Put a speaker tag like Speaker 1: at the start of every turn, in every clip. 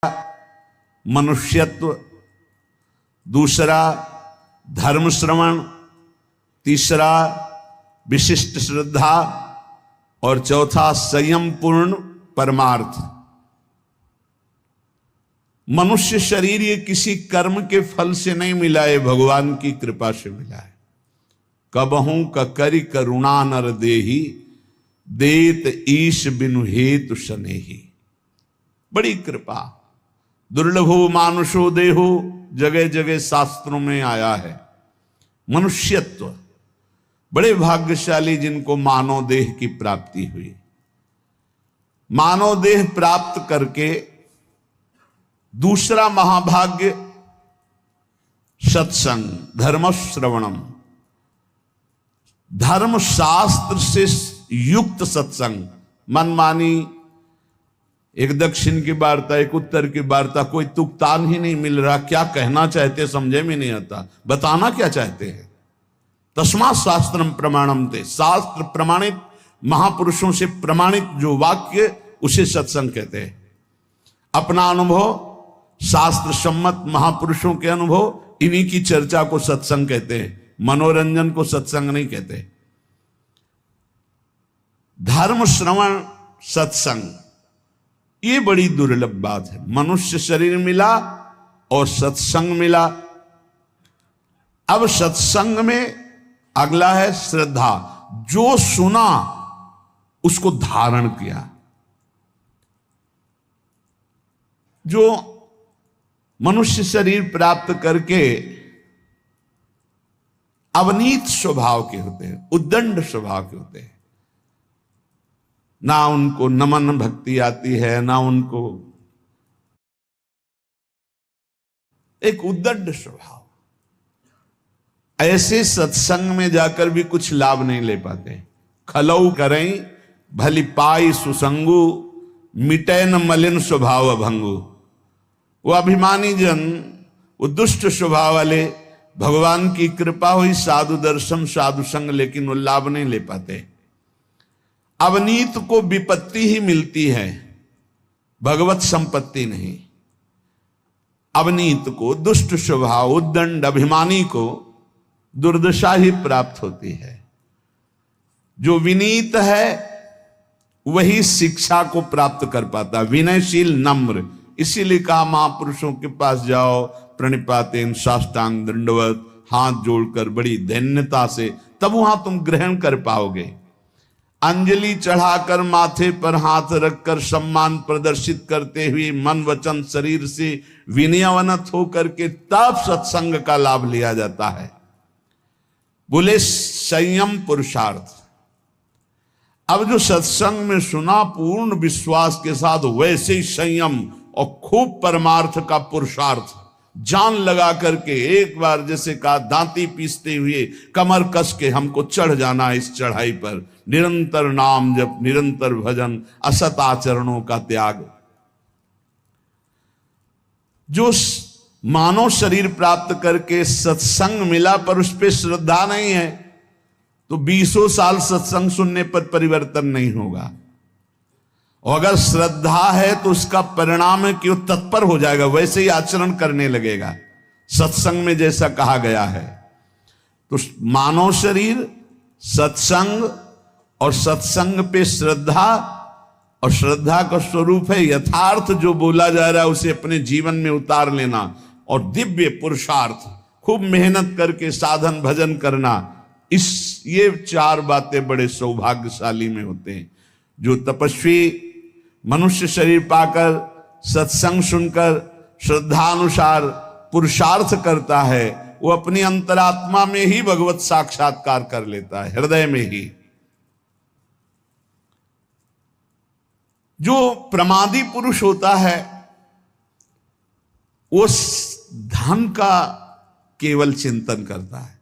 Speaker 1: मनुष्यत्व, दूसरा धर्म श्रवण, तीसरा विशिष्ट श्रद्धा और चौथा संयम पूर्ण परमार्थ। मनुष्य शरीर ये किसी कर्म के फल से नहीं मिला है, भगवान की कृपा से मिला है। कबहू करी करुणा नर देही, देत ईश बिनु हेतु सनेही। बड़ी कृपा, दुर्लभो मानुषो देहो, जगह जगह शास्त्रों में आया है। मनुष्यत्व, बड़े भाग्यशाली जिनको मानव देह की प्राप्ति हुई। मानव देह प्राप्त करके दूसरा महाभाग्य सत्संग, धर्म श्रवणम, धर्म शास्त्र से युक्त सत्संग। मनमानी एक दक्षिण की वार्ता, एक उत्तर की वार्ता, कोई तुकतान ही नहीं मिल रहा। क्या कहना चाहते समझे में नहीं आता, बताना क्या चाहते हैं। तस्मात् शास्त्रम प्रमाणम थे, शास्त्र प्रमाणित महापुरुषों से प्रमाणित जो वाक्य उसे सत्संग कहते हैं। अपना अनुभव, शास्त्र सम्मत महापुरुषों के अनुभव, इन्हीं की चर्चा को सत्संग कहते हैं। मनोरंजन को सत्संग नहीं कहते। धर्म श्रवण सत्संग, ये बड़ी दुर्लभ बात है। मनुष्य शरीर मिला और सत्संग मिला। अब सत्संग में अगला है श्रद्धा, जो सुना उसको धारण किया। जो मनुष्य शरीर प्राप्त करके अवनीत स्वभाव के होते हैं, उद्दंड स्वभाव के होते हैं, ना उनको नमन भक्ति आती है, ना उनको, एक उद्दंड स्वभाव। ऐसे सत्संग में जाकर भी कुछ लाभ नहीं ले पाते। खलऊ करें भली पाई सुसंगु, मिटे न मलिन स्वभाव भंगु। वो अभिमानी जन, वो दुष्ट स्वभाव वाले, भगवान की कृपा हुई, साधु दर्शन साधु संग, लेकिन वो लाभ नहीं ले पाते। अवनीत को विपत्ति ही मिलती है, भगवत संपत्ति नहीं। अवनीत को, दुष्ट स्वभाव, उद्दंड अभिमानी को दुर्दशा ही प्राप्त होती है। जो विनीत है वही शिक्षा को प्राप्त कर पाता, विनयशील नम्र। इसीलिए कहा महापुरुषों के पास जाओ, प्रणिपातेन साष्टांग दंडवत, हाथ जोड़कर बड़ी धन्यता से, तब वहां तुम ग्रहण कर पाओगे। अंजलि चढ़ाकर माथे पर हाथ रखकर सम्मान प्रदर्शित करते हुए मन वचन शरीर से विनयवनत होकर के तब सत्संग का लाभ लिया जाता है। बोले संयम पुरुषार्थ। अब जो सत्संग में सुना पूर्ण विश्वास के साथ, वैसे ही संयम और खूब परमार्थ का पुरुषार्थ, जान लगा करके एक बार जैसे कहा, दांती पीसते हुए कमर कस के हमको चढ़ जाना इस चढ़ाई पर। निरंतर नाम जप, निरंतर भजन, असत आचरणों का त्याग। जो मानव शरीर प्राप्त करके सत्संग मिला पर उस पर श्रद्धा नहीं है, तो 20 साल सत्संग सुनने पर परिवर्तन नहीं होगा। और अगर श्रद्धा है तो उसका परिणाम है कि वो तत्पर हो जाएगा, वैसे ही आचरण करने लगेगा, सत्संग में जैसा कहा गया है। तो मानव शरीर, सत्संग और सत्संग पे श्रद्धा, और श्रद्धा का स्वरूप है यथार्थ जो बोला जा रहा है उसे अपने जीवन में उतार लेना, और दिव्य पुरुषार्थ, खूब मेहनत करके साधन भजन करना। ये 4 बातें बड़े सौभाग्यशाली में होते हैं। जो तपस्वी मनुष्य शरीर पाकर सत्संग सुनकर श्रद्धानुसार पुरुषार्थ करता है, वो अपनी अंतरात्मा में ही भगवत साक्षात्कार कर लेता है, हृदय में ही। जो प्रमादी पुरुष होता है वो धन का केवल चिंतन करता है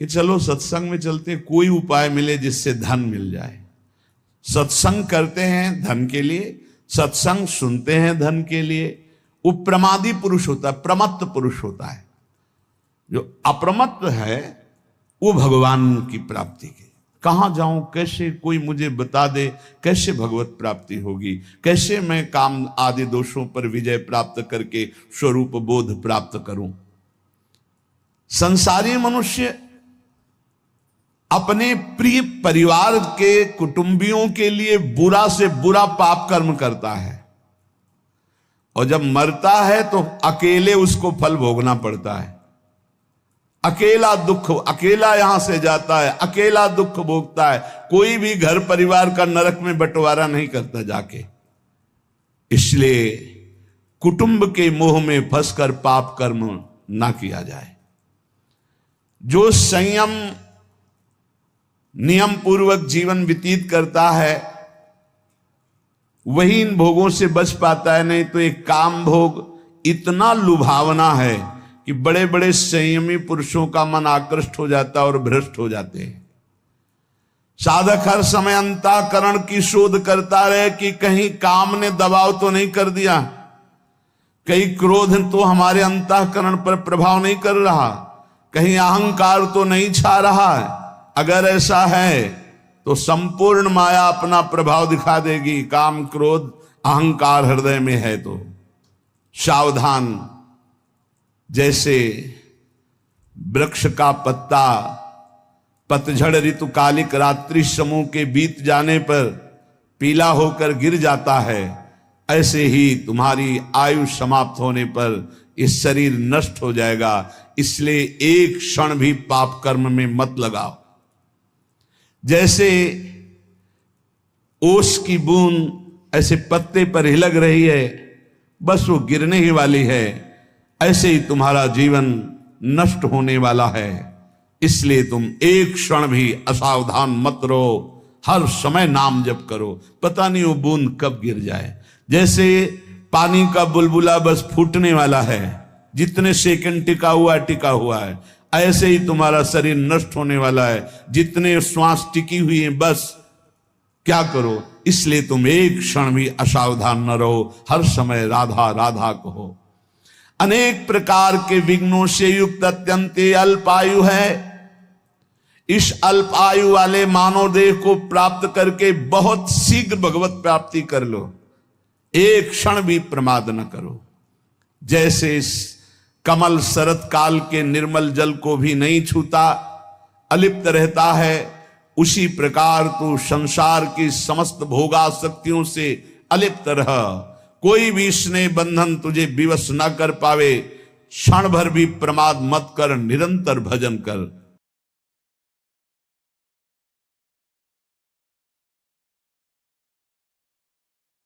Speaker 1: कि चलो सत्संग में चलते, कोई उपाय मिले जिससे धन मिल जाए। सत्संग करते हैं धन के लिए, सत्संग सुनते हैं धन के लिए। वो प्रमादी पुरुष होता है, प्रमत्त पुरुष होता है। जो अप्रमत्त है वो भगवान की प्राप्ति के कहाँ जाऊं, कैसे कोई मुझे बता दे, कैसे भगवत प्राप्ति होगी, कैसे मैं काम आदि दोषों पर विजय प्राप्त करके स्वरूप बोध प्राप्त करूं। संसारी मनुष्य अपने प्रिय परिवार के कुटुंबियों के लिए बुरा से बुरा पाप कर्म करता है, और जब मरता है तो अकेले उसको फल भोगना पड़ता है। अकेला दुख, अकेला यहां से जाता है, अकेला दुख भोगता है। कोई भी घर परिवार का नरक में बंटवारा नहीं करता जाके। इसलिए कुटुंब के मोह में फंसकर पाप कर्म ना किया जाए। जो संयम नियम पूर्वक जीवन व्यतीत करता है वही इन भोगों से बच पाता है। नहीं तो एक काम भोग इतना लुभावना है कि बड़े बड़े संयमी पुरुषों का मन आकृष्ट हो जाता है और भ्रष्ट हो जाते हैं। साधक हर समय अंतःकरण की शोध करता रहे कि कहीं काम ने दबाव तो नहीं कर दिया, कहीं क्रोध तो हमारे अंतःकरण पर प्रभाव नहीं कर रहा, कहीं अहंकार तो नहीं छा रहा है। अगर ऐसा है तो संपूर्ण माया अपना प्रभाव दिखा देगी। काम क्रोध अहंकार हृदय में है तो सावधान। जैसे वृक्ष का पत्ता पतझड़ ऋतुकालिक रात्रि समूह के बीत जाने पर पीला होकर गिर जाता है, ऐसे ही तुम्हारी आयु समाप्त होने पर इस शरीर नष्ट हो जाएगा। इसलिए एक क्षण भी पाप कर्म में मत लगाओ। जैसे ओस की बूंद ऐसे पत्ते पर हिलक रही है, बस वो गिरने ही वाली है, ऐसे ही तुम्हारा जीवन नष्ट होने वाला है। इसलिए तुम एक क्षण भी असावधान मत रहो, हर समय नाम जप करो। पता नहीं वो बूंद कब गिर जाए। जैसे पानी का बुलबुला बस फूटने वाला है, जितने सेकंड टिका हुआ है, ऐसे ही तुम्हारा शरीर नष्ट होने वाला है। जितने श्वास टिकी हुई है बस क्या करो। इसलिए तुम एक क्षण भी असावधान न रहो, हर समय राधा राधा कहो। अनेक प्रकार के विघ्नों से युक्त अत्यंत अल्पायु है। इस अल्पायु वाले मानव देह को प्राप्त करके बहुत शीघ्र भगवत प्राप्ति कर लो, एक क्षण भी प्रमाद न करो। जैसे कमल शरत काल के निर्मल जल को भी नहीं छूता, अलिप्त रहता है, उसी प्रकार तू संसार की समस्त भोगासक्तियों से अलिप्त रह। कोई भी स्नेह बंधन तुझे विवश न कर पावे। क्षण भर भी प्रमाद मत कर, निरंतर भजन कर।